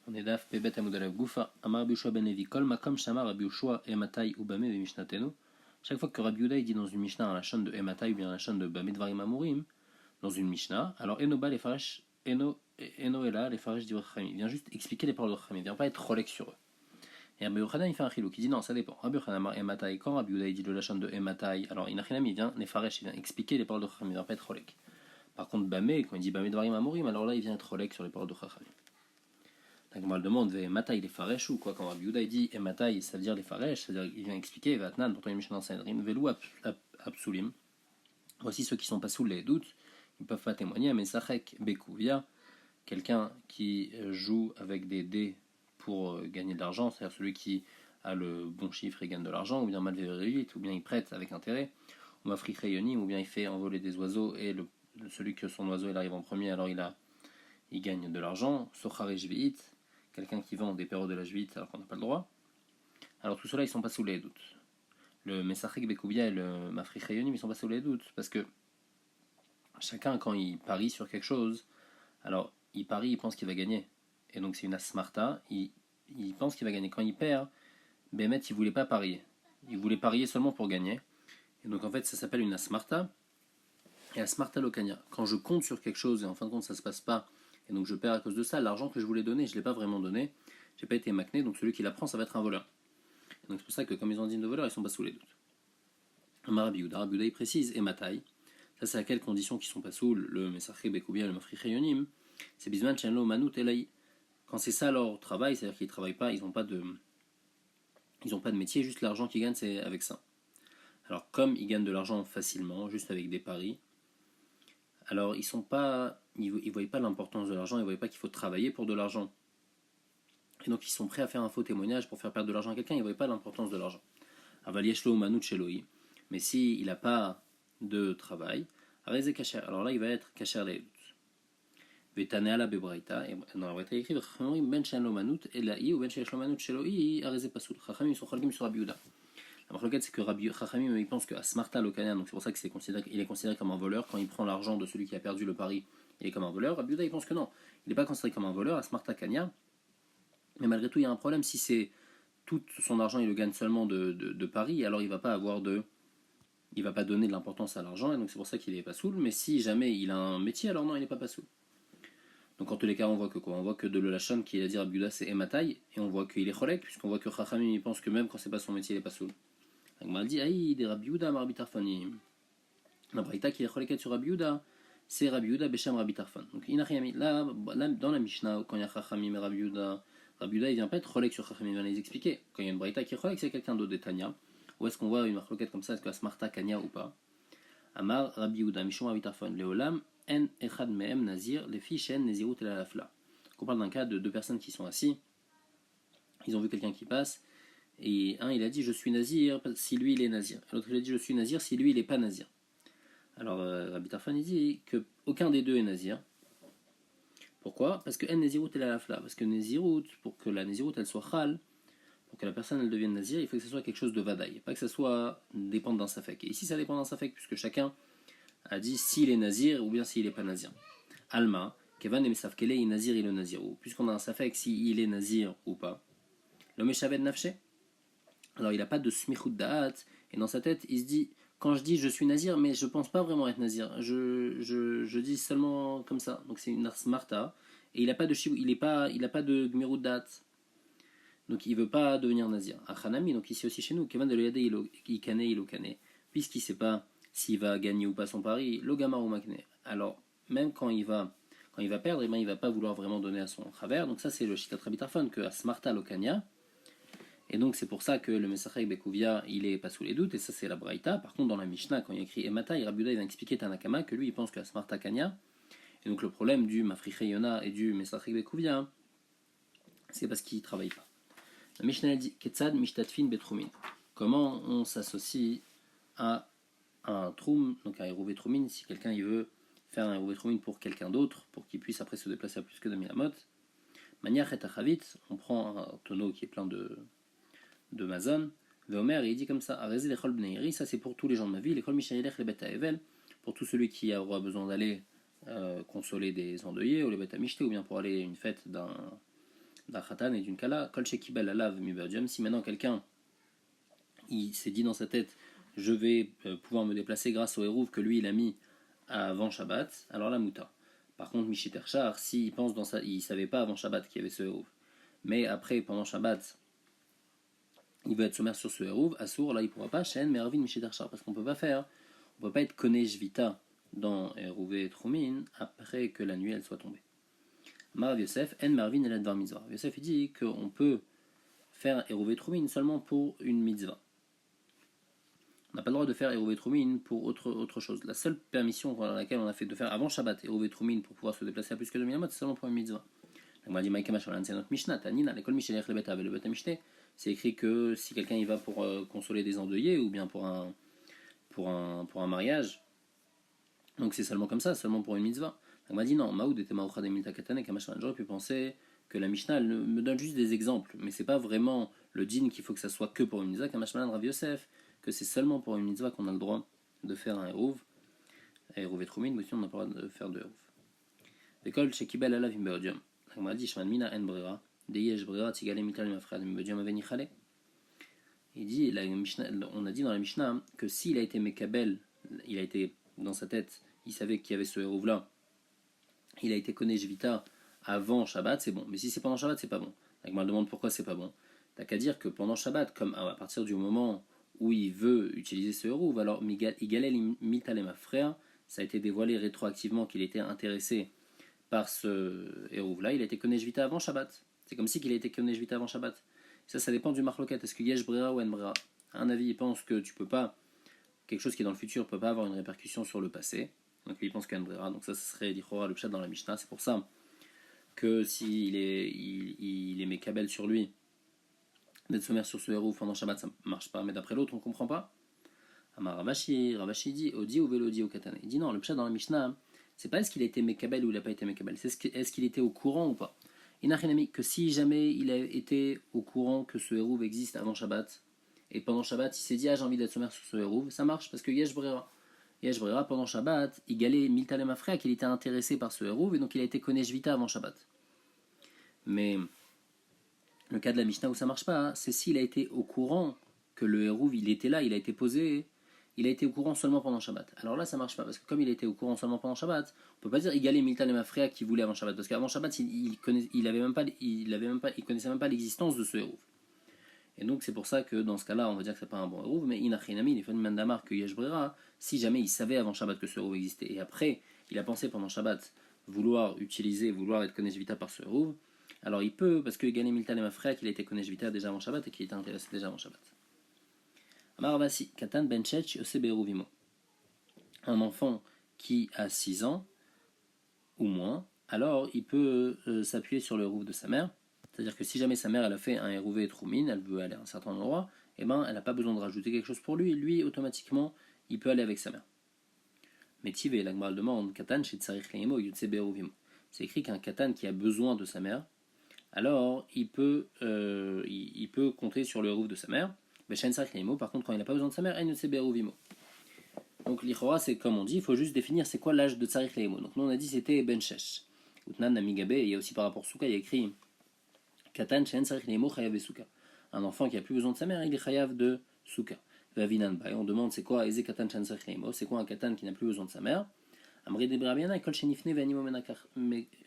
On est daf Bebet Amudalev Goufa, Amar Rabbi Yoshua ben Levi, Kol Makom Shamar Rabbi Yoshua Ematai ou Bame de Mishnatenu. Chaque fois que Rabbi Yehuda dit dans une Mishnah à la chaîne de Ematai ou bien à la chaîne de Bame Dvarim Amurim, dans une Mishnah, alors Enoba les Farash, Eno Ela les Farash d'Ivrachami, il vient juste expliquer les paroles de Chami, il vient pas être rolek sur eux. Et Rabbi Yochanan il fait un chilou qui dit non, ça dépend. Rabbi Yochanan Amar Ematai, quand Rabbi Yehuda dit de la chaîne de Ematai, alors Inachinam il vient les Farash, il vient expliquer les paroles de Chami, il vient pas être rolek. Par contre Bame, quand il dit Bame Dvarim Amurim, alors là il vient être rolek sur les paroles de Chachami. Donc on le demande, Matai les faresh ou quoi, quand Rabbi Yehuda dit Matai, ça veut dire les faresh, c'est-à-dire il vient expliquer, Vatnan, pourtant il y a Mishnah dans Sanhedrin, Velou Absulim. Voici ceux qui sont pas sous les doutes, ils ne peuvent pas témoigner, mais Sachek Bekouvia, quelqu'un qui joue avec des dés pour gagner de l'argent, c'est-à-dire celui qui a le bon chiffre et gagne de l'argent, ou bien Malvérélit, ou bien il prête avec intérêt, ou Mafrik Rayonim, ou bien il fait envoler des oiseaux, et celui que son oiseau il arrive en premier, alors il gagne de l'argent, Sochare Jvi'it, quelqu'un qui vend des perros de la juite alors qu'on n'a pas le droit. Alors tout cela, ils ne sont pas sous les doutes. Le Messachek Bekoubia et le Mafrik Rayonim, ils ne sont pas sous les doutes, parce que chacun, quand il parie sur quelque chose, alors il parie, il pense qu'il va gagner. Et donc c'est une asmarta, il pense qu'il va gagner. Quand il perd, Bémet, il ne voulait pas parier. Il voulait parier seulement pour gagner. Et donc en fait, ça s'appelle une asmarta. Et asmarta lokania. Quand je compte sur quelque chose et en fin de compte, ça ne se passe pas, et donc je perds à cause de ça, l'argent que je voulais donner, je ne l'ai pas vraiment donné, j'ai pas été macné, donc celui qui la prend, ça va être un voleur. Et donc c'est pour ça que comme ils ont dit de voleur, ils sont pas sous les doutes. Rabbi Yehuda il précise, et Matai, ça c'est à quelles conditions qui sont pas sous le Messaché Bekoubia, le Mafri Chayonim, c'est Bisman Chenlo Manut Elai. Quand c'est ça leur travail, c'est-à-dire qu'ils ne travaillent pas, ils n'ont pas de métier, juste l'argent qu'ils gagnent, c'est avec ça. Alors comme ils gagnent de l'argent facilement, juste avec des paris, alors ils ne voient pas l'importance de l'argent, ils ne voient pas qu'il faut travailler pour de l'argent. Et donc ils sont prêts à faire un faux témoignage pour faire perdre de l'argent à quelqu'un, ils ne voient pas l'importance de l'argent. Avalieshlo manut sheloi. Mais s'il n'a pas de travail, arezé kacher. Alors là il va être kacher les doutes. Vetane ala bebraita. Et dans la braïta il écrit ben shenlo manut elai ou ben shelo manut sheloi arezé pasoul. Chachamim sont chalgim sur Rabbi Yehuda. La marque c'est que Rabbi Chachamim il pense que Asmarta Lokania, donc c'est pour ça qu'il est considéré comme un voleur quand il prend l'argent de celui qui a perdu le pari, il est comme un voleur. Rabbi Yehuda il pense que non, il n'est pas considéré comme un voleur, Asmarta Kania. Mais malgré tout il y a un problème, si c'est tout son argent il le gagne seulement de paris, alors il va pas donner de l'importance à l'argent et donc c'est pour ça qu'il est pas soul. Mais si jamais il a un métier, alors non il n'est pas soul. Donc en tous les cas on voit que quoi, on voit que de l'Olachon qui a dit Rabbi Yehuda c'est Ematai et on voit qu'il est cholek puisqu'on voit que Chachamim il pense que même quand c'est pas son métier il est pas soul. Agma dit aïe des Rabbi Yehuda Rabbi Tarfani. La braïta qui est choleket sur Rabbi Yehuda, c'est Rabbi Yehuda Beshem Rabbi Tarfan. Donc là dans la Mishnah quand il y a Chachamim et Rabbi Yehuda il vient pas être cholek sur Chachamim, il vient les expliquer. Quand il y a une braïta qui est cholek, c'est quelqu'un d'autre d'Etania. Ou est-ce qu'on voit une marloquette comme ça, est-ce que Asmarta Kanya ou pas? Amar Rabbi Yehuda Mishum Rabbi Tarfan Leolam En Echad Mehem Nazir les filles Shen Nezirut El Alafla. On parle d'un cas de deux personnes qui sont assis, ils ont vu quelqu'un qui passe. Et un il a dit je suis nazir si lui il est nazir. L'autre il a dit je suis nazir si lui il est pas nazir. Alors Rabbi Tarfan il dit que aucun des deux est nazir. Pourquoi? Parce que en nazirut elle a la fla. Parce que nazirut, pour que la nazirut elle soit chal, pour que la personne elle devienne nazir, il faut que ce soit quelque chose de vadaï, pas que ça soit dépendre d'un safek. Et ici ça dépend d'un safek puisque chacun a dit s'il est nazir ou bien s'il est pas nazir. Alma, Kevan et Mesafkele est nazir et le nazirou. Puisqu'on a un safek s'il est nazir ou pas. Le meshaved nafshe. Alors il n'a pas de smichut da'at, et dans sa tête il se dit, quand je dis je suis nazir, mais je pense pas vraiment être nazir, je dis seulement comme ça, donc c'est une arsmarta, et il n'a pas de shivou, il a pas de gmirut da'at, donc il veut pas devenir nazir. Achanami, donc ici aussi chez nous, Kevan de l'yade ilokane, puisqu'il sait pas s'il va gagner ou pas son pari, logama ou makne. Alors même quand il va perdre, eh ben, il va pas vouloir vraiment donner à son travers, donc ça c'est le shitat Rabbi Tarfon, que asmarta lokania. Et donc c'est pour ça que le Messachek Bekouvia il est pas sous les doutes, et ça c'est la Braïta. Par contre dans la Mishnah quand il y a écrit Ematai, Rabbi Yehuda il va expliquer Tanakama que lui il pense que Asmarta Kanya. Et donc le problème du Mafri Yona et du Messachek Bekouvia, c'est parce qu'il ne travaille pas. La Mishnah dit Ketzad Mishtatfin Betrumin. Comment on s'associe à un troum, donc un hérouvé troumin, si quelqu'un il veut faire un hérouvé troumin pour quelqu'un d'autre, pour qu'il puisse après se déplacer à plus que 2000 amot. Maniach et Achavit, on prend un tonneau qui est plein de Mazon, Veomer, il dit comme ça, Arezi l'echol bneiri, ça c'est pour tous les gens de ma vie, l'école Mishaïlech le beta evel, pour tout celui qui aura besoin d'aller consoler des endeuillés, ou les beta mishté, ou bien pour aller à une fête d'un d'Achatan et d'une Kala, Kol Shekibel Alav Miberdium, si maintenant quelqu'un il s'est dit dans sa tête, je vais pouvoir me déplacer grâce au Hérouv que lui il a mis avant Shabbat, alors la Mouta. Par contre, Mishiter Char, s'il pense il savait pas avant Shabbat qu'il y avait ce Hérouv, mais après, pendant Shabbat, il veut être sommaire sur ce Hérouv, Assour, là il pourra pas, Shen, Mervin, Mishiter Char, parce qu'on peut pas faire, on peut pas être Konej Vita dans Hérouv et Troumin après que la nuit elle soit tombée. Marav Yosef, En Marvin et l'Advar Mitzvah. Yosef il dit qu'on peut faire Hérouv et Troumin seulement pour une mitzvah. On n'a pas le droit de faire Hérouv et Troumin pour autre chose. La seule permission dans laquelle on a fait de faire avant Shabbat Hérouv et Troumin pour pouvoir se déplacer à plus que 2000 amot, c'est seulement pour une mitzvah. On m'a dit Maïka Machalan, c'est notre Mishnah, Tanina, l'école Mishnah le Beta avec le Beta Mishneh. C'est écrit que si quelqu'un y va pour consoler des endeuillés ou bien pour un mariage, donc c'est seulement comme ça, seulement pour une mitzvah. On m'a dit non, Maoud était Maoucha de Milta Katane, Kamashran. J'aurais pu penser que la Mishnah elle me donne juste des exemples, mais c'est pas vraiment le djinn qu'il faut que ça soit que pour une mitzvah, Kamashran Rav Yosef, que c'est seulement pour une mitzvah qu'on a le droit de faire un Hérouv et Troumin, mais sinon on n'a pas le droit de faire de Hérouv. L'école chez Kibel Alav Imbeodium. On m'a dit Shman Mina En Brera, Deyesh Brera, Tigale Mital Mafra, Imbeodium Avenichale. Il dit, on a dit dans la Mishnah que s'il a été Mekabel, il a été dans sa tête, il savait qu'il y avait ce Hérouv là, il a été Konej Vita avant Shabbat, c'est bon. Mais si c'est pendant Shabbat, c'est pas bon. Donc, me demande pourquoi c'est pas bon. T'as qu'à dire que pendant Shabbat, comme à partir du moment où il veut utiliser ce Hérouv, alors Igalel Mitalema frère, ça a été dévoilé rétroactivement qu'il était intéressé par ce Hérouv là, il a été Konej Vita avant Shabbat. C'est comme si qu'il a été Konej Vita avant Shabbat. Ça dépend du marloquette. Est-ce que Yesh Brera ou En Brera? Un avis, il pense que tu peux pas, quelque chose qui est dans le futur peut pas avoir une répercussion sur le passé. Donc il pense qu'En Brera. Donc ça serait l'Ichora, le Pshat dans la Mishnah. C'est pour ça que s'il est Mekabel sur lui, d'être sommaire sur ce Hérouv pendant Shabbat, ça marche pas. Mais d'après l'autre, on comprend pas. Amar Ravashi dit Odi ou Velodi ou Katane. Il dit non, le Pshat dans la Mishnah, c'est pas est-ce qu'il a été Mekabel ou il n'a pas été Mekabel, c'est est-ce qu'il était au courant ou pas. Inachinami, que si jamais il a été au courant que ce Hérouv existe avant Shabbat, et pendant Shabbat, il s'est dit, ah, j'ai envie d'être sommaire sur ce Hérouv, ça marche parce que Yesh Brera. Yesh Brera, pendant Shabbat, il galait Miltalem Afrea, qu'il était intéressé par ce Hérouv, et donc il a été Konej Vita avant Shabbat. Mais le cas de la Mishnah où ça marche pas, c'est s'il a été au courant que le Hérouv, il était là, il a été posé, il a été au courant seulement pendant Shabbat. Alors là, ça marche pas, parce que comme il était au courant seulement pendant Shabbat, on peut pas dire égaler Miltalem Afrea qui voulait avant Shabbat, parce qu'avant Shabbat, il connaissait même pas l'existence de ce Hérouv. Et donc c'est pour ça que dans ce cas-là, on va dire que c'est pas un bon Hérouv, mais Inachinami, il fait une mandamar que Yesh Brera, si jamais il savait avant Shabbat que ce Hérouv existait, et après, il a pensé pendant Shabbat vouloir être Konej Vita par ce Hérouv, alors il peut, parce que Gane Miltan et ma frère, qu'il a été Konej Vita déjà avant Shabbat et qu'il était intéressé déjà avant Shabbat. Amar Avasi, Katan Ben Chetch Yose Be'Hérouvimo. Un enfant qui a 6 ans ou moins, alors il peut s'appuyer sur le Hérouv de sa mère. C'est-à-dire que si jamais sa mère elle a fait un Hérouvé et Troumin, elle veut aller à un certain endroit, eh ben, elle n'a pas besoin de rajouter quelque chose pour lui, et lui, automatiquement, il peut aller avec sa mère. Mais Tivé, l'Agmal demande, Katan chez Tsarich Leimo, Yutse Be'Hérouvimo. C'est écrit qu'un Katan qui a besoin de sa mère, alors il peut compter sur le Hérouv de sa mère. Mais chez Tsarich Leimo, par contre, quand il n'a pas besoin de sa mère, il Yutse Be'Hérouvimo. Donc l'Ichora, c'est comme on dit, il faut juste définir c'est quoi l'âge de Tsarich Leimo. Donc nous on a dit c'était Ben Shesh. Utnan Namigabe, il y a aussi par rapport à Souka, il y a écrit Katan Shen Sarich Leimo Chayav Souka. Un enfant qui a plus besoin de sa mère, il est Chayav de Souka. Vavinan Bay, on demande c'est quoi Eze Katan Shen Sarich Leimo, c'est quoi un Katan qui n'a plus besoin de sa mère. Amri de Brabiana, Kol Shenifne Vanimo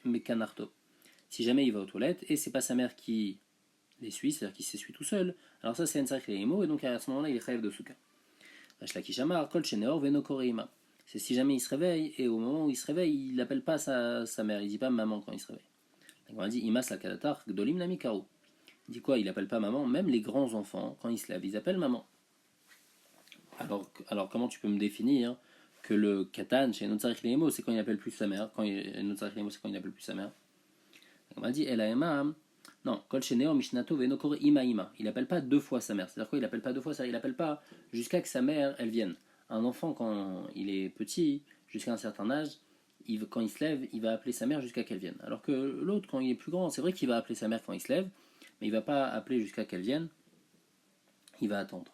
Mekanarto. Si jamais il va aux toilettes et c'est pas sa mère qui les suit, c'est-à-dire qu'il s'essuie tout seul, alors ça c'est un Sarich Leimo et donc à ce moment-là il est Chayav de Souka. Rashlakishamar Kol Sheneor Veno Koreima. C'est si jamais il se réveille et au moment où il se réveille, il n'appelle pas sa mère, il dit pas maman quand il se réveille. On a dit Imas la Kalatar Gdolim Namikaru. Il dit quoi? Il appelle pas maman, même les grands enfants, quand ils se lèvent, ils appellent maman. Alors comment tu peux me définir que le Katan chez Notzarich Leimo, c'est quand il appelle plus sa mère, Notzarich Leimo, c'est quand il appelle plus sa mère. On a dit Elaema, non, Kol Sheneo Mishnato Venokore Ima Ima. Il appelle pas 2 fois sa mère. C'est-à-dire quoi? Il appelle pas 2 fois ça, il appelle pas jusqu'à que sa mère, elle vienne. Un enfant, quand il est petit, jusqu'à un certain âge, quand il se lève, il va appeler sa mère jusqu'à qu'elle vienne. Alors que l'autre, quand il est plus grand, c'est vrai qu'il va appeler sa mère quand il se lève, mais il va pas appeler jusqu'à qu'elle vienne, il va attendre.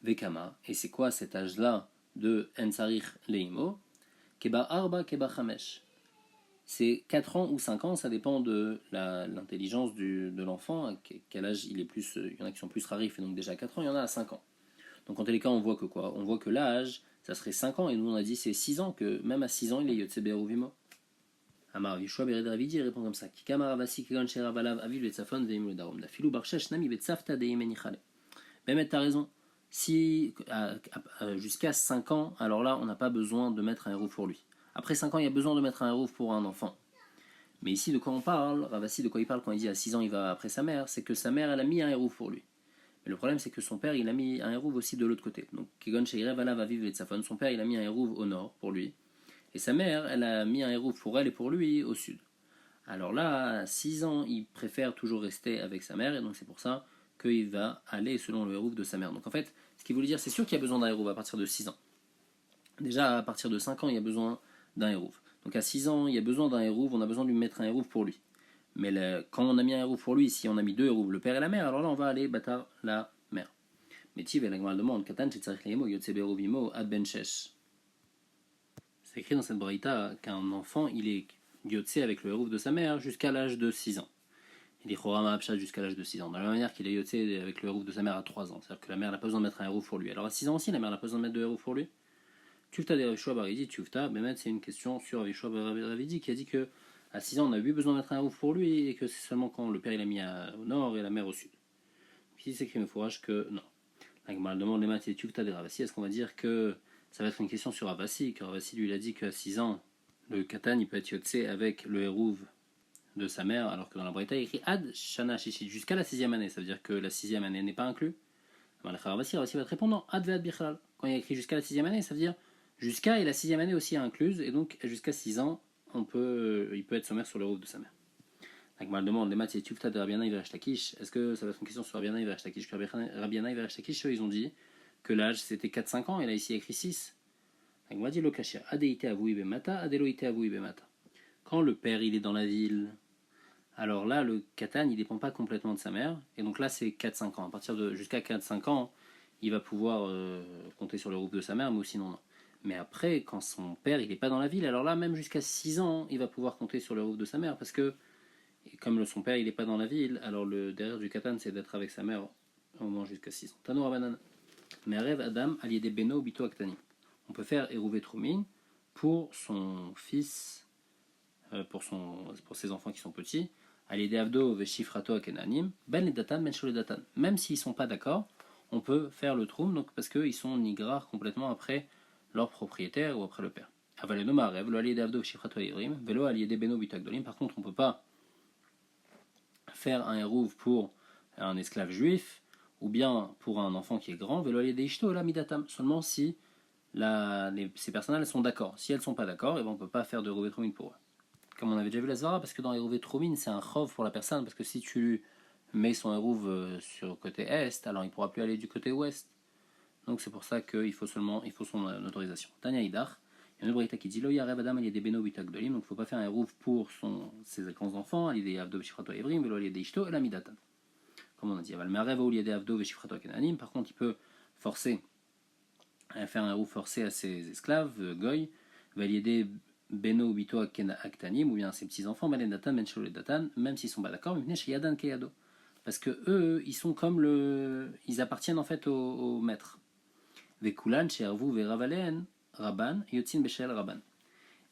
Vekama, et c'est quoi cet âge-là de Ensarich Leimo? Keba Arba, Keba Chamesh. c'est 4 ans ou 5 ans, ça dépend de l'intelligence de l'enfant, à quel âge il est plus. Il y en a qui sont plus raristes, et donc déjà 4 ans, il y en a à 5 ans. Donc en tous les cas, on voit que quoi? On voit que l'âge, ça serait 5 ans, et nous on a dit c'est 6 ans, que même à 6 ans, il est Yotse Beruvimo. Amar Vishua Bered Ravidi répond comme ça. Kikama Ravasi Kigon Sheravalav Aviv Betzafon Veim le Darom. Dafilu Barshesh Nami Betzafta Deimenichale. Mehmet, t'as raison. Si jusqu'à 5 ans, alors là, on n'a pas besoin de mettre un héros pour lui. Après 5 ans, il y a besoin de mettre un héros pour un enfant. Mais ici, de quoi on parle? Ravasi, de quoi il parle quand il dit à 6 ans, il va après sa mère? C'est que sa mère, elle a mis un héros pour lui. Mais le problème, c'est que son père, il a mis un héros aussi de l'autre côté. Donc, Kigon Sheirevalav Aviv Betzafon, son père, il a mis un héros au nord pour lui. Et sa mère, elle a mis un héros pour elle et pour lui au sud. Alors là, à 6 ans, il préfère toujours rester avec sa mère, et donc c'est pour ça qu'il va aller selon le héros de sa mère. Donc en fait, ce qu'il voulait dire, c'est sûr qu'il y a besoin d'un héros à partir de 6 ans. Déjà, à partir de 5 ans, il y a besoin d'un héros. Donc à 6 ans, il y a besoin d'un héros, on a besoin de lui mettre un héros pour lui. Mais quand on a mis un héros pour lui, si on a mis deux héros, le père et la mère, alors là, on va aller bâtir la mère. Mais Tiv et la Gemara demande, Katan, Yotse Beruvimo, Ad Ben Shesh. C'est écrit dans cette braïta qu'un enfant, il est yotse avec le hérouf de sa mère jusqu'à l'âge de 6 ans. Il est chorama abshad jusqu'à l'âge de 6 ans. De la même manière qu'il est yotse avec le hérouf de sa mère à 3 ans. C'est-à-dire que la mère n'a pas besoin de mettre un hérouf pour lui. Alors à 6 ans aussi, la mère n'a pas besoin de mettre de hérouf pour lui. Tufta des Rishua Baridi, Tufta, Bémet, c'est une question sur Rishua Baridi qui a dit que à 6 ans, on a eu besoin de mettre un hérouf pour lui et que c'est seulement quand le père il a mis au nord et la mère au sud. Ici, c'est écrit me fourrage que non. La Gemara demande les maths et Tufta des Ravasi. Est-ce qu'on va dire que ça va être une question sur Ravasi, car Ravasi lui il a dit qu'à 6 ans, le katan il peut être yotse avec le hérouv de sa mère, alors que dans la Braïta il écrit Ad Shana Shishit, jusqu'à la 6e année, ça veut dire que la 6e année n'est pas inclus. Ravasi va te répondre non, Ad Ve'ad Bichlal. Quand il y a écrit jusqu'à la 6e année, ça veut dire jusqu'à et la 6e année aussi est incluse, et donc jusqu'à 6 ans, il peut être sommaire sur le hérouv de sa mère. La Gemara demande les maths et Tufta de Rabiana Iverach Takish. Est-ce que ça va être une question sur Rabiana Iverach Takish? Rabiana Iverach Takish, ils ont dit que l'âge c'était 4-5 ans, et là ici il écrit 6. La Gemara dit Lokashia, Adeite Avui Bemata, Adeloite Avui Bemata. Quand le père il est dans la ville, alors là le katan il dépend pas complètement de sa mère, et donc là c'est 4-5 ans. À partir de jusqu'à 4-5 ans, il va pouvoir compter sur le groupe de sa mère, mais aussi non. Mais après, quand son père il n'est pas dans la ville, alors là même jusqu'à 6 ans, il va pouvoir compter sur le groupe de sa mère, parce que et comme son père il n'est pas dans la ville, alors le derrière du katan c'est d'être avec sa mère au moins jusqu'à 6 ans. Tano Rabanan. Mais rêve Adam aliédé Beno Bito Aktani. On peut faire Erouvé Troumin pour son fils, pour ses enfants qui sont petits, aliédé Avdo Veshifrato Akenanim, Ben les Datan, Ben les Datan. Même s'ils ne sont pas d'accord, on peut faire le Troum, donc parce qu'ils sont nigrar complètement après leur propriétaire ou après le père. Avalenoma rêve, le aliédé Avdo Veshifrato Akenanim, Velo aliédé Beno Bito Akdolim. Par contre, on ne peut pas faire un hérouve pour un esclave juif ou bien pour un enfant qui est grand, velo aliédé Ishto la Midatam. Seulement si ces personnes-là sont d'accord. Si elles ne sont pas d'accord, on ne peut pas faire de Rouvetroumine pour eux. Comme on avait déjà vu la Zvara, parce que dans les Rouvetroumine, c'est un chov pour la personne, parce que si tu mets son hérouve sur le côté est, alors il ne pourra plus aller du côté ouest. Donc c'est pour ça qu'il faut son autorisation. Tanya Idar, il y a une braïta qui dit Loya Rev Adam, il y a des beno bitak dolim, donc il ne faut pas faire un hérouve pour ses grands enfants, il y a des avdo veshifrato evrim, velo il y a des ishto et la midatan. Comme on a dit, mais Rev il y a des avdo veshifrato kenanim, par contre il peut forcer faire un hérouve forcé à ses esclaves, goy, va y aider beno bito aktanim, ou bien à ses petits-enfants, maledatan, mencholedatan, même s'ils ne sont pas d'accord, mais chez yadan keyado. Parce que eux, ils sont comme ils appartiennent en fait au maître. Vekulan, Shervu, Veravalen, Rabban, Yotzin Beshel Rabban.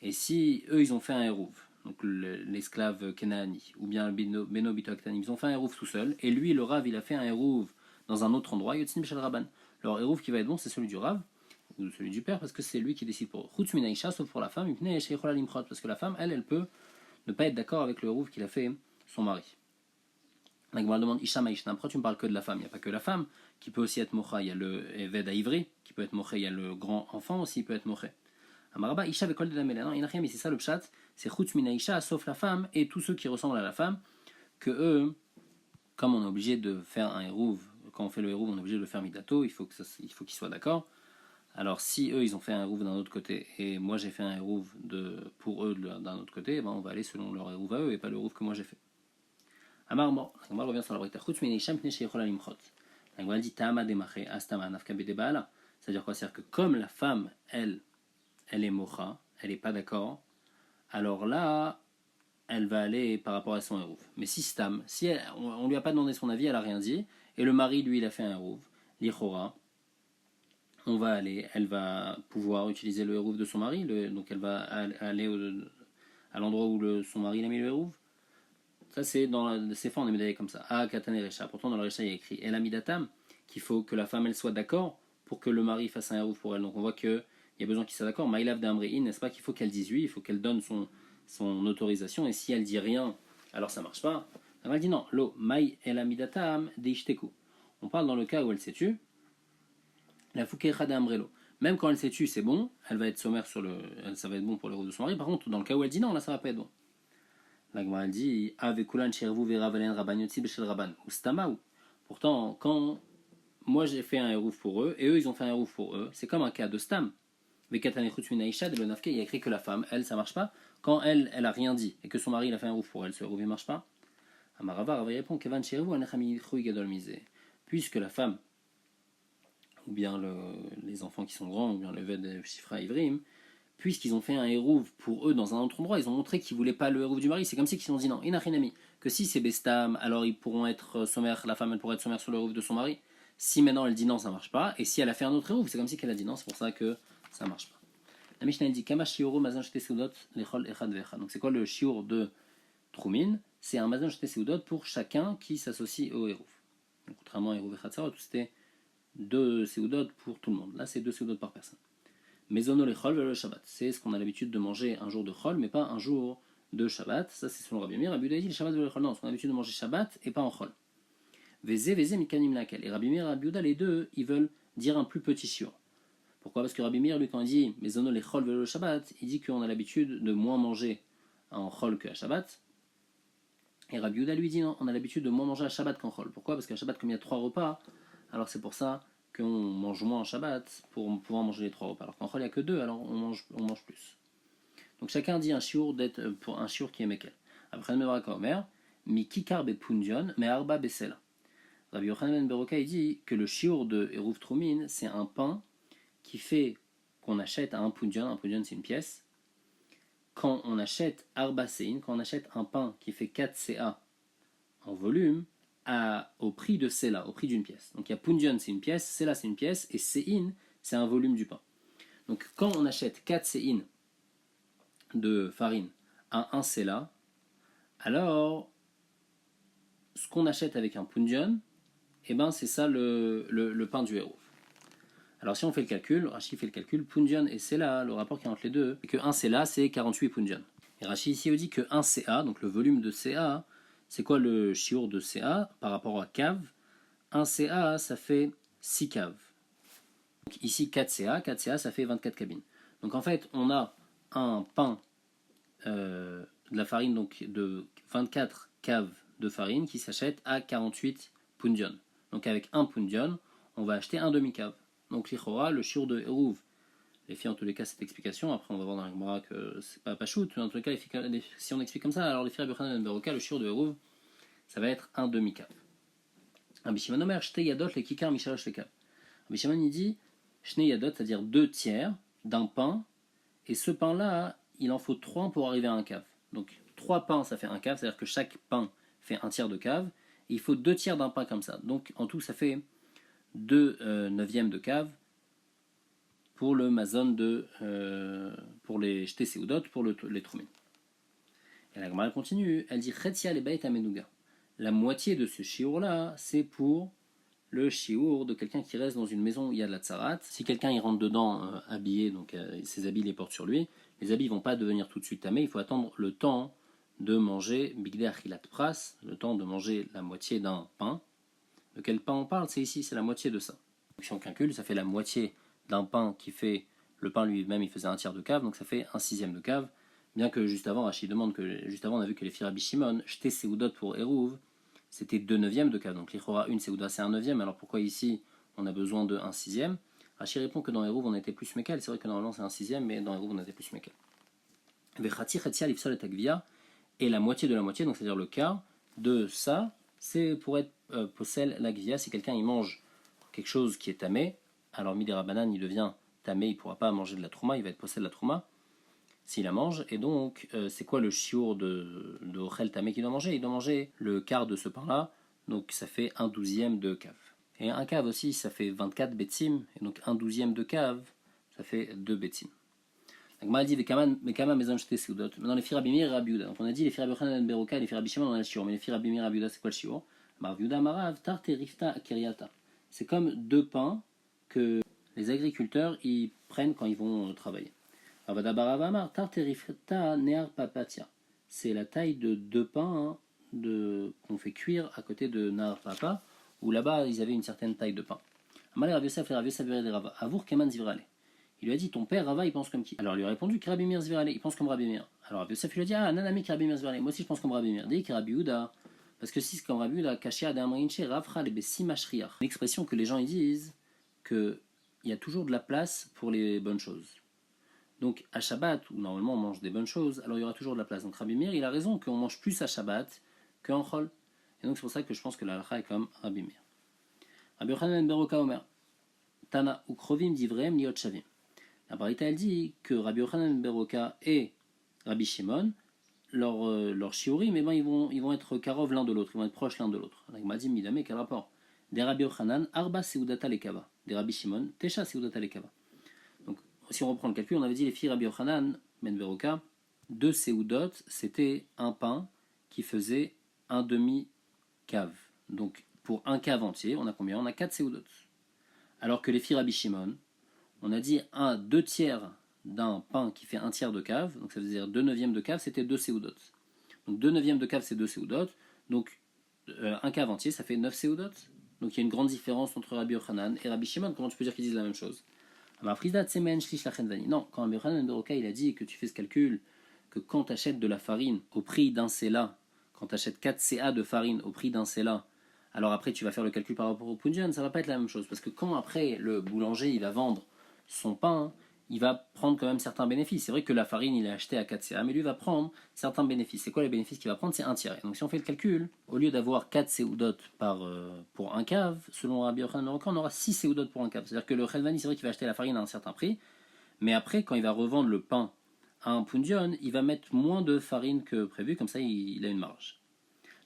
Et si eux, ils ont fait un hérouv, donc l'esclave Kenaani, ou bien le Beno Bito Aktanim, ils ont fait un hérouv tout seul, et lui, le Rav, il a fait un hérouv dans un autre endroit, Yotzin Beshel Rabban. Alors, hérouv qui va être bon, c'est celui du Rav, ou celui du père, parce que c'est lui qui décide pour Chutz Minaïcha, sauf pour la femme, parce que la femme, elle peut ne pas être d'accord avec le hérouv qu'il a fait son mari. La Gemara demande Isha Maïshna, pourquoi tu me parles que de la femme? Il n'y a pas que la femme qui peut aussi être mocha, il y a le Eved à Ivri qui peut être moché, il y a le grand enfant aussi qui peut être moché. Amaraba Isha Vekol de la Mélana, non, mais c'est ça le pshat, c'est Chutz Mina Isha, sauf la femme et tous ceux qui ressemblent à la femme, que eux, comme on est obligé de faire un hérouv, quand on fait le hérouv, on est obligé de le faire midato, il faut qu'ils soient d'accord. Alors si eux ils ont fait un hérouv d'un autre côté et moi j'ai fait un hérouv pour eux d'un autre côté, ben, on va aller selon leur hérouv à eux et pas le hérouv que moi j'ai fait. Amar bon, la Gemara revient sur la braïta. Chutz min isham pnei sheyichola limchot. La Gemara dit Tama demaché astama nafka bedebaala. C'est-à-dire quoi? C'est-à-dire que comme la femme, elle est mocha, elle n'est pas d'accord, alors là, elle va aller par rapport à son hérouv. Mais si Stam, si on lui a pas demandé son avis, elle a rien dit, et le mari, lui, il a fait un hérouv, l'Ichora, on va aller, elle va pouvoir utiliser le hérouv de son mari, donc elle va aller à l'endroit où son mari a mis le hérouv. Ça, c'est dans ces fois, on est médaillé comme ça. Ah, Katan et Recha. Pourtant, dans le Recha, il y a écrit El Amidatam, qu'il faut que la femme, elle soit d'accord pour que le mari fasse un hérouv pour elle. Donc, on voit qu'il y a besoin qu'il soit d'accord. Maïlav d'Amrein, n'est-ce pas qu'il faut qu'elle dise oui, il faut qu'elle donne son autorisation. Et si elle dit rien, alors ça marche pas. Alors, elle dit non. Lo, Maï El Amidatam Deishteku. On parle dans le cas où elle s'est tue. La Fukecha d'Amrelo. Même quand elle s'est tue, c'est bon. Elle va être sommaire ça va être bon pour le hérouv de son mari. Par contre, dans le cas où elle dit non, là, ça va pas être bon. La Gemara dit Avekulan chervu veravalen rabanyotzi beshel raban ou stamaou. Pourtant, quand moi j'ai fait un hérouf pour eux et eux ils ont fait un hérouf pour eux, c'est comme un cas de stam. Vekatanechut minaisha de le nafke, il y a écrit que la femme, elle, ça marche pas. Quand elle a rien dit et que son mari il a fait un hérouf pour elle, ce hérouf il marche pas. Amarava Rava répond Kevan chervu anachami chui gadol misé. Puisque la femme, ou bien les enfants qui sont grands, ou bien le ved shifra ivrim, puisqu'ils ont fait un hérouv pour eux dans un autre endroit, ils ont montré qu'ils ne voulaient pas le hérouv du mari. C'est comme si ils ont dit non, inachinami, que si c'est bestam, alors ils pourront être sommaires, la femme elle pourrait être sommaire sur le hérouv de son mari. Si maintenant elle dit non, ça ne marche pas. Et si elle a fait un autre hérouv, c'est comme si elle a dit non, c'est pour ça que ça ne marche pas. La Mishnah dit Kama shiuru mazon shte seudot lechol echad vecha. Donc c'est quoi le shiur de Troumin? C'est un mazon shte seudot pour chacun qui s'associe au hérouv. Contrairement à hérouv echad sarot, c'était 2 seudot pour tout le monde. Là c'est 2 seudot par personne. Mezono le chol le Shabbat. C'est ce qu'on a l'habitude de manger un jour de chol, mais pas un jour de Shabbat. Ça, c'est selon Rabbi Meir. Rabbi Yehuda dit le Shabbat le chol. Non, on a l'habitude de manger Shabbat et pas en chol. Veze mikanim lakel. Et Rabbi Meir et Rabbi Yehuda, les deux, ils veulent dire un plus petit shiur. Pourquoi? Parce que Rabbi Meir, lui, quand il dit Mezono le chol le Shabbat, il dit qu'on a l'habitude de moins manger en chol qu'à Shabbat. Et Rabbi Yehuda lui dit non, on a l'habitude de moins manger à Shabbat qu'en chol. Pourquoi? Parce qu'à Shabbat, comme il y a 3 repas, alors c'est pour ça qu'on mange moins en Shabbat pour pouvoir manger les 3 repas. Alors qu'en Chol, il n'y a que 2, alors on mange plus. Donc chacun dit un shiur pour un shiur qui est mekel. Après, le Mevaraka Omer, mi kikar be pundion, me arba besela. Rabbi Yochanan ben Beroka, il dit que le shiur de Eruv Troumin, c'est un pain qui fait qu'on achète à un pundion c'est une pièce. Quand on achète arba sein, quand on achète un pain qui fait 4 CA en volume, au prix de Sela, au prix d'une pièce. Donc il y a Pundion, c'est une pièce, Sela, c'est une pièce, et Sein, c'est un volume du pain. Donc quand on achète 4 Sein de farine à 1 Sela, alors ce qu'on achète avec un Pundion, eh ben, c'est ça le pain du héros. Alors si on fait le calcul, Rashi fait le calcul, Pundion et Sela, le rapport qui est entre les deux, c'est que 1 Sela, c'est 48 Pundion. Et Rashi ici dit que 1 CA, donc le volume de CA, c'est quoi le shiur de CA par rapport à cave? 1 CA, ça fait 6 caves. Donc ici 4 CA, ça fait 24 cabines. Donc en fait, on a un pain de la farine donc de 24 caves de farine qui s'achète à 48 pundion. Donc avec un pundion, on va acheter un demi-cave. Donc l'Ichora, le shiur de Eruv, les filles en tous les cas cette explication, après on va voir dans la Gemara que c'est pas shoot, mais en tous les cas si on explique comme ça, alors les filles Rabbi Yochanan ben Beroka, le shiur de Eruv, ça va être un demi-cave. Rabbi Shimon Omer, Shtei Yadot le Kikar Mishalosh le Kav. Rabbi Shimon il dit Shnei Yadot, c'est-à-dire 2 tiers d'un pain, et ce pain-là, il en faut 3 pour arriver à un cave. Donc 3 pains, ça fait un cave, c'est-à-dire que chaque pain fait un tiers de cave, et il faut 2 tiers d'un pain comme ça. Donc en tout, ça fait 2 neuvièmes de cave pour le mazon pour les Shtei Seudot, pour les Troumin. Et la Gemara continue, elle dit Chetia le Beit Amenuga. La moitié de ce shiur-là, c'est pour le shiur de quelqu'un qui reste dans une maison où il y a de la tsarat. Si quelqu'un il rentre dedans habillé, donc ses habits les portent sur lui, les habits ne vont pas devenir tout de suite tamés, il faut attendre le temps de manger bigdei achilat pras, le temps de manger la moitié d'un pain. De quel pain on parle? C'est ici, c'est la moitié de ça. Donc si on calcule, ça fait la moitié d'un pain qui fait, le pain lui-même il faisait un tiers de cave, donc ça fait un sixième de cave. Bien que juste avant, Rachid demande que, juste avant on a vu que les filles Rabbi Shimon, jeté Seudot pour Eruv, c'était 2 neuvièmes de cave. Donc l'Ichora, une Seuda, c'est un neuvième. Alors pourquoi ici on a besoin de 1 sixième? Rachid répond que dans Eruv on était plus mekel. C'est vrai que normalement c'est un sixième, mais dans Eruv on était plus mekel. Vechati Chetia Lifsol et Agvia, et la moitié de la moitié, donc c'est-à-dire le quart de ça, c'est pour être possel l'Agvia. Si quelqu'un il mange quelque chose qui est tamé, alors Midera Banane il devient tamé, il ne pourra pas manger de la trouma, il va être possel la trouma. s'il la mange. Et donc, c'est quoi le chiour de Ochel Tamé qu'il doit manger? Il doit manger le quart de ce pain-là, donc ça fait un douzième de cave. Et un cave aussi, ça fait 24 betsim, et donc un douzième de cave, ça fait 2 betsim. Donc, dit, mais quand même, maintenant, les filles Rabbi Meir et Rabbi Yehuda. Donc, on a dit les filles Rabbi Yochanan Beroka et les filles Rabbi Shimon, on a le shiur. Mais les filles Rabbi Meir et Rabbi Yehuda, c'est quoi le shiur? Rabbi Yehuda Marav, Tarte Rifta Kiriata. C'est comme deux pains que les agriculteurs ils prennent quand ils vont travailler. Avada Baravamar, Tarte Rifta Near Papatia. C'est la taille de deux pains qu'on fait cuire à côté de Nar Papa, où là-bas ils avaient une certaine taille de pain. Amalé Rav Yosef et Rav Yosef Vered Rava. Avour Keman Zivrale. Il lui a dit, ton père Rava, il pense comme qui? Alors il lui a répondu, Rabbi Meir Zvirale, il pense comme Rabbi Meir. Alors Rabbi Yosef lui a dit, ah, Nanami Rabbi Meir Zvirale, moi aussi je pense comme Rabbi Meir. Dit Rabbi Yehuda, parce que si c'est comme Rabbi Yehuda, Kashia Damrinche, Rafra le Bessimashriach. Une expression que les gens ils disent qu'il y a toujours de la place pour les bonnes choses. Donc à Shabbat, où normalement on mange des bonnes choses, alors il y aura toujours de la place. Donc Rabbi Meir, il a raison qu'on mange plus à Shabbat qu'en Chol. Et donc c'est pour ça que je pense que la halakha est comme Rabbi Meir. Rabbi Yochanan Beroka Omer, Tana Ukrovim Divrem Liot Shavim. La Braïta, elle dit que Rabbi Yochanan Beroka et Rabbi Shimon, leur shiurim, eh ben, ils vont être karov l'un de l'autre, ils vont être proches l'un de l'autre. Il m'a dit, Midame, quel rapport? Des Rabbi Yochanan, Arba Seudata Lekava. Des Rabbi Shimon, Tesha Seudata Lekava. Donc, si on reprend le calcul, on avait dit les filles Rabbi Yochanan, Ben Beroka, 2 Seudot, c'était un pain qui faisait un demi-cave. Donc, pour un cave entier, on a combien? On a 4 Seudot. Alors que les filles Rabbi Shimon, on a dit 2 tiers d'un pain qui fait un tiers de cave, donc ça veut dire 2 neuvièmes de cave, c'était 2 séoudotes. Donc 2 neuvièmes de cave, c'est 2 séoudotes, donc un cave entier, ça fait 9 séoudotes. Donc il y a une grande différence entre Rabbi Yochanan et Rabbi Shimon. Comment tu peux dire qu'ils disent la même chose? Non, quand Rabbi Yochanan Beroka il a dit que tu fais ce calcul, que quand tu achètes de la farine au prix d'un séla, quand tu achètes 4 CA de farine au prix d'un séla, alors après tu vas faire le calcul par rapport au punjan, ça va pas être la même chose. Parce que quand après le boulanger il va vendre son pain, il va prendre quand même certains bénéfices. C'est vrai que la farine, il est acheté à 4 CA, mais lui va prendre certains bénéfices. C'est quoi les bénéfices qu'il va prendre? C'est un tiers. Et donc si on fait le calcul, au lieu d'avoir 4 seudot pour un cave, selon Rabbi Yochanan, on aura 6 seudot pour un cave. C'est-à-dire que le chelvani, c'est vrai qu'il va acheter la farine à un certain prix, mais après, quand il va revendre le pain à un pundion, il va mettre moins de farine que prévu, comme ça il a une marge.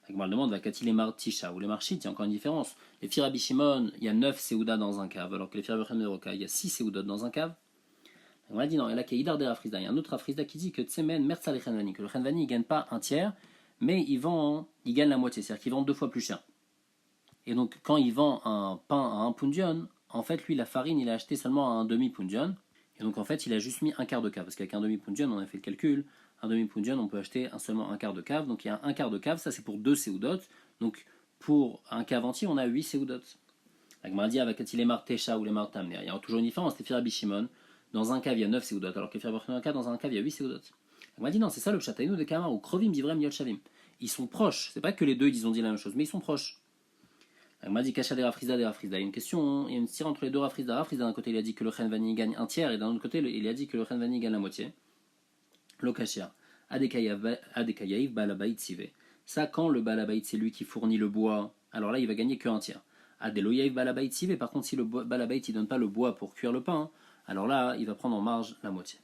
Donc, on demande, va-t-il les martisha ou les marchites? Il y a encore une différence. Les filles Rabbi Shimon, il y a 9 seudas dans un cave, alors que les filles Rabbi Yochanan, il y a 6 seudot dans un cave. On a dit non, et là qu'il y a Idar de Rafrizda. Il y a un autre Rafrizda qui dit que Tsemen, Mertsa le Chenvani, que le Chenvani ne gagne pas un tiers, mais il gagne la moitié, c'est-à-dire qu'il vend 2 fois plus cher. Et donc quand il vend un pain à un pundion, en fait lui la farine il a acheté seulement à un demi-pundion, et donc en fait il a juste mis un quart de cave, parce qu'avec un demi-pundion on a fait le calcul, un demi-pundion on peut acheter seulement un quart de cave, donc il y a un quart de cave, ça c'est pour 2 seudot, donc pour un cave entier on a 8 seudot. La Gemara dit avec les martécha ou les martamner, il y a toujours une différence, les Rabbi Shimon. Dans un cave, il y a 9 seudot, alors que dans un cave, il y a 8 seudot. On m'a dit non, c'est ça le chataïnou de Kamar, ou Krovim divrem yot shavim. Ils sont proches, c'est pas que les deux ils ont dit la même chose, mais ils sont proches. On m'a dit Kacha des Rafrizda. Il y a une question, il y a une tire entre les deux Rafrizda. Rafrizda d'un côté il a dit que le Chenvani gagne un tiers, et d'un autre côté il a dit que le Chenvani gagne la moitié. Lokashia, Adekayaïv Balabait Sive. Ça, quand le Balabait c'est lui qui fournit le bois, alors là il va gagner qu'un tiers. Adeloyaïv Balabait Sive, par contre si le Balabait il donne pas le bois pour cuire le pain, alors là, il va prendre en marge la moitié.